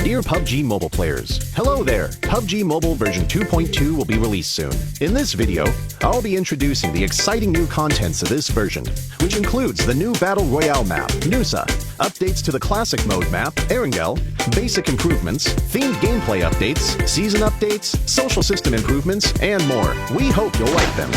Dear PUBG Mobile players, hello there! PUBG Mobile version 2.2 will be released soon. In this video, I'll be introducing the exciting new contents of this version, which includes the new Battle Royale map, Nusa, updates to the Classic Mode map, Erangel, basic improvements, themed gameplay updates, season updates, social system improvements, and more. We hope you'll like them.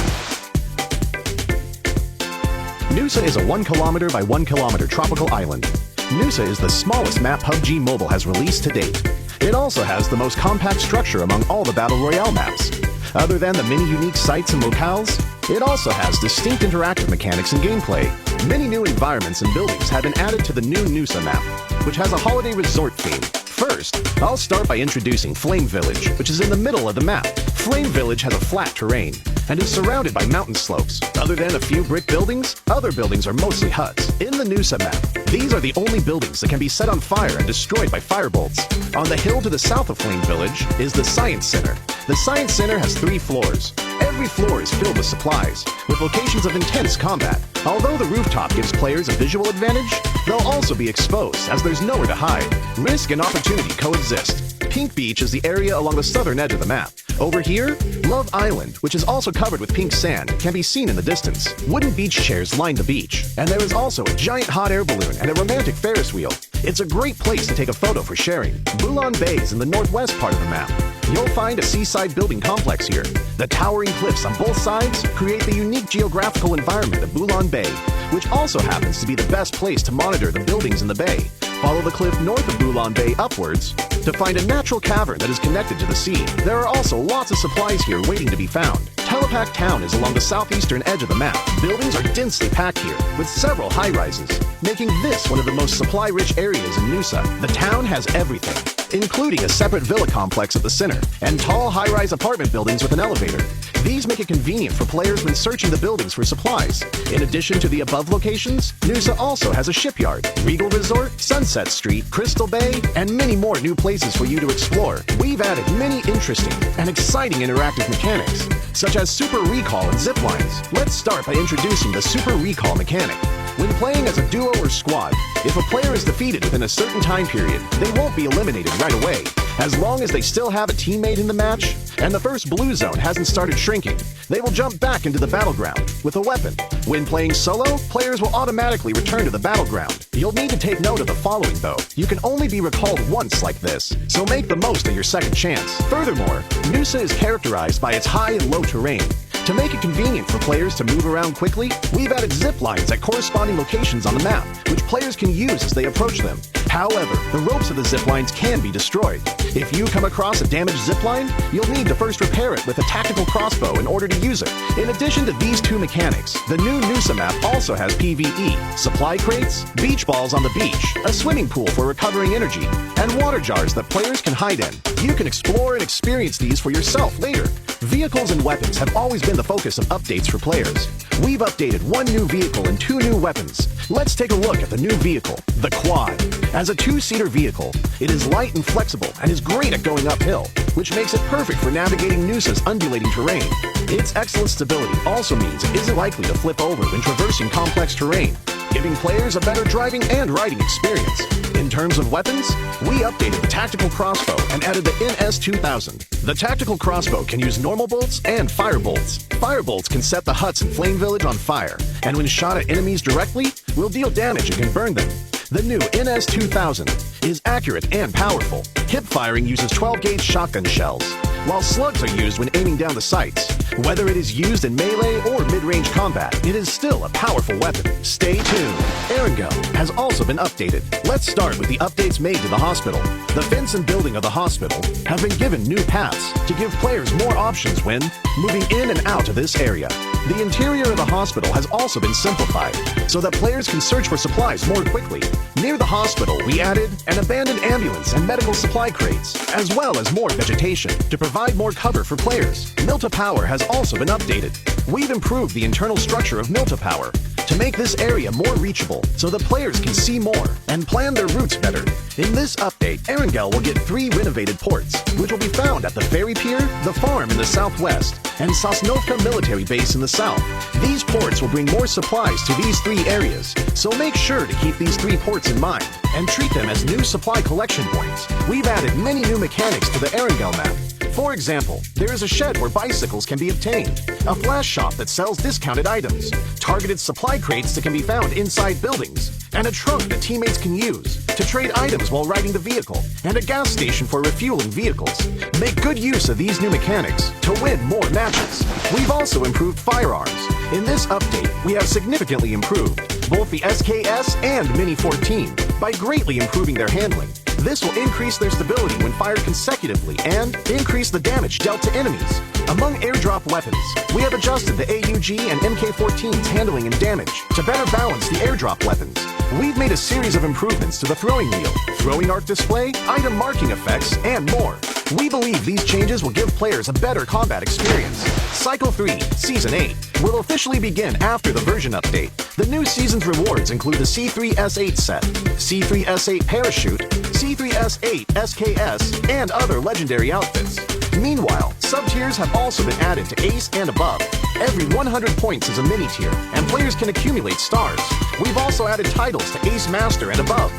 Nusa is a 1 kilometer by 1 kilometer tropical island. Nusa is the smallest map PUBG Mobile has released to date. It also has the most compact structure among all the Battle Royale maps. Other than the many unique sites and locales, it also has distinct interactive mechanics and gameplay. Many new environments and buildings have been added to the new Nusa map, which has a holiday resort theme. First, I'll start by introducing Flame Village, which is in the middle of the map. Flame Village has a flat terrain and is surrounded by mountain slopes. Other than a few brick buildings, other buildings are mostly huts. In the Nusa map, these are the only buildings that can be set on fire and destroyed by firebolts. On the hill to the south of Flame Village is the Science Center. The Science Center has 3 floors. Every floor is filled with supplies, with locations of intense combat. Although the rooftop gives players a visual advantage, they'll also be exposed as there's nowhere to hide. Risk and opportunity coexist. Pink Beach is the area along the southern edge of the map. Over here, Love Island, which is also covered with pink sand, can be seen in the distance. Wooden beach chairs line the beach, and there is also a giant hot air balloon and a romantic Ferris wheel. It's a great place to take a photo for sharing. Bulan Bay is in the northwest part of the map. You'll find a seaside building complex here. The towering cliffs on both sides create the unique geographical environment of Bulan Bay, which also happens to be the best place to monitor the buildings in the bay. Follow the cliff north of Bulan Bay upwards to find a natural cavern that is connected to the sea. There are also lots of supplies here waiting to be found. Telepak Town is along the southeastern edge of the map. Buildings are densely packed here, with several high-rises, making this one of the most supply-rich areas in Nusa. The town has everything, including a separate villa complex at the center, and tall high-rise apartment buildings with an elevator. These make it convenient for players when searching the buildings for supplies. In addition to the above locations, Nusa also has a shipyard, Regal Resort, Sunset Street, Crystal Bay, and many more new places for you to explore. We've added many interesting and exciting interactive mechanics, such as Super Recall and Zip Lines. Let's start by introducing the Super Recall mechanic. When playing as a duo or squad, if a player is defeated within a certain time period, they won't be eliminated right away. As long as they still have a teammate in the match, and the first blue zone hasn't started shrinking, they will jump back into the battleground with a weapon. When playing solo, players will automatically return to the battleground. You'll need to take note of the following though. You can only be recalled once like this, so make the most of your second chance. Furthermore, Nusa is characterized by its high and low terrain. To make it convenient for players to move around quickly, we've added zip lines at corresponding locations on the map, which players can use as they approach them. However, the ropes of the zip lines can be destroyed. If you come across a damaged zip line, you'll need to first repair it with a tactical crossbow in order to use it. In addition to these 2 mechanics, the new Nusa map also has PvE, supply crates, beach balls on the beach, a swimming pool for recovering energy, and water jars that players can hide in. You can explore and experience these for yourself later. Vehicles and weapons have always been the focus of updates for players. We've updated 1 new vehicle and 2 new weapons. Let's take a look at the new vehicle, the Quad. As a 2-seater vehicle, it is light and flexible and is great at going uphill, which makes it perfect for navigating Nusa's undulating terrain. Its excellent stability also means it isn't likely to flip over when traversing complex terrain, giving players a better driving and riding experience. In terms of weapons, we updated the tactical crossbow and added the NS-2000. The tactical crossbow can use normal bolts and fire bolts. Fire bolts can set the huts in Flame Village on fire, and when shot at enemies directly, will deal damage and can burn them. The new NS-2000 is accurate and powerful. Hip firing uses 12-gauge shotgun shells, while slugs are used when aiming down the sights. Whether it is used in melee or mid-range combat, it is still a powerful weapon. Stay tuned. Erangel has also been updated. Let's start with the updates made to the hospital. The fence and building of the hospital have been given new paths to give players more options when moving in and out of this area. The interior of the hospital has also been simplified so that players can search for supplies more quickly. Near the hospital, we added an abandoned ambulance and medical supply crates, as well as more vegetation to provide more cover for players. Milta Power has also been updated. We've improved the internal structure of Milta Power to make this area more reachable so the players can see more and plan their routes better. In this update, Erangel will get 3 renovated ports, which will be found at the ferry pier, the farm in the southwest, and Sosnovka military base in the south. These ports will bring more supplies to these 3 areas, so make sure to keep these 3 ports in mind and treat them as new supply collection points. We've added many new mechanics to the Erangel map. For example, there is a shed where bicycles can be obtained, a flash shop that sells discounted items, targeted supply crates that can be found inside buildings, and a trunk that teammates can use to trade items while riding the vehicle, and a gas station for refueling vehicles. Make good use of these new mechanics to win more matches. We've also improved firearms. In this update, we have significantly improved both the SKS and Mini 14 by greatly improving their handling. This will increase their stability when fired consecutively and increase the damage dealt to enemies. Among airdrop weapons, we have adjusted the AUG and MK14's handling and damage to better balance the airdrop weapons. We've made a series of improvements to the throwing wheel, throwing arc display, item marking effects, and more. We believe these changes will give players a better combat experience. Cycle 3, Season 8, will officially begin after the version update. The new season's rewards include the C3S8 set, C3S8 parachute, C3S8 SKS, and other legendary outfits. Meanwhile, sub-tiers have also been added to Ace and above. Every 100 points is a mini-tier, and players can accumulate stars. We've also added titles to Ace Master and above.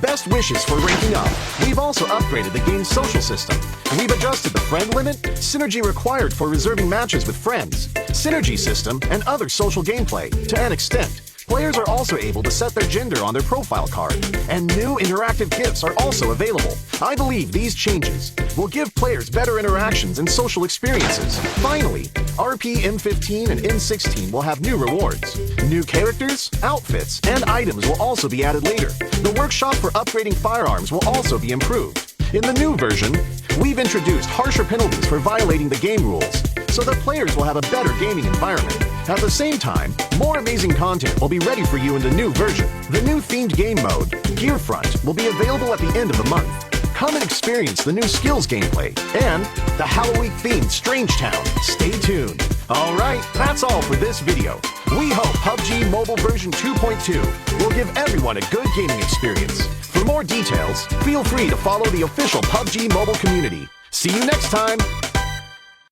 Best wishes for ranking up. We've also upgraded the game's social system. We've adjusted the friend limit, synergy required for reserving matches with friends, synergy system, and other social gameplay to an extent. Players are also able to set their gender on their profile card, and new interactive gifts are also available. I believe these changes will give players better interactions and social experiences. Finally, RP M15 and M16 will have new rewards. New characters, outfits, and items will also be added later. The workshop for upgrading firearms will also be improved. In the new version, we've introduced harsher penalties for violating the game rules, so that players will have a better gaming environment. At the same time, more amazing content will be ready for you in the new version. The new themed game mode, Gearfront, will be available at the end of the month. Come and experience the new skills gameplay and the Halloween-themed Strange Town. Stay tuned. Alright, that's all for this video. We hope PUBG Mobile version 2.2 will give everyone a good gaming experience. For more details, feel free to follow the official PUBG Mobile community. See you next time!